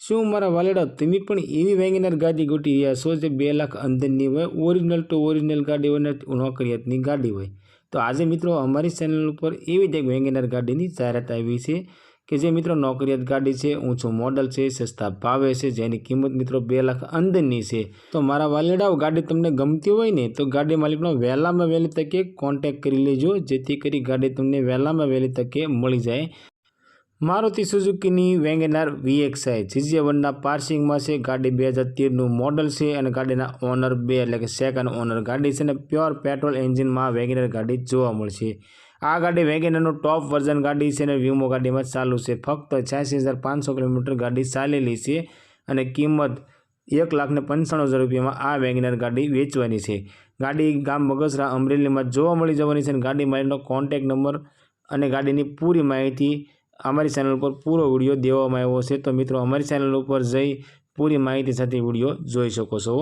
શું મારા વાલેડા તમે પણ એવી વેગેનાર ગાડી ગોતી રહ્યા છો જે 2 લાખ અંદરની હોય, ઓરિજિનલ ટુ ઓરિજિનલ ગાડી હોય ને નોકરિયાતની ગાડી હોય? તો આજે મિત્રો અમારી ચેનલ ઉપર એવી જ એક વેગેનાર ગાડીની જાહેરાત આવી છે કે જે મિત્રો નોકરિયાત ગાડી છે, ઊંચું મોડલ છે, સસ્તા ભાવે છે, જેની કિંમત મિત્રો 2 લાખ અંદરની છે। તો મારા વાલેડાઓ ગાડી તમને ગમતી હોય ને તો ગાડી માલિકનો વહેલામાં વહેલી તકે કોન્ટેક્ટ કરી લેજો, જેથી કરી ગાડી તમને વહેલામાં વહેલી તકે મળી જાય। મારુતિ સુઝુકીની વેગેનાર VXi GJ1ના પાર્સિંગમાં છે। ગાડી 2013નું મોડલ છે અને ગાડીના ઓનર 2 એટલે કે સેકન્ડ ઓનર ગાડી છે અને પ્યોર પેટ્રોલ એન્જિનમાં વેગેનાર ગાડી જોવા મળશે। આ ગાડી વેગેનારનું ટોપ વર્ઝન ગાડી છે અને વીમો ગાડીમાં ચાલુ છે। ફક્ત 86,500 કિલોમીટર ગાડી ચાલેલી છે અને કિંમત 1,95,000 રૂપિયામાં આ વેગેનાર ગાડી વેચવાની છે। ગાડી ગામ બગસરા અમરેલીમાં જોવા મળી જવાની છે અને ગાડી માલિકનો કોન્ટેક્ટ નંબર અને ગાડીની પૂરી માહિતી અમારી ચેનલ પર પૂરો વિડીયો દેવામાં આવ્યો છે। તો મિત્રો અમારી ચેનલ ઉપર જઈ પૂરી માહિતી સાથે વિડીયો જોઈ શકો છો।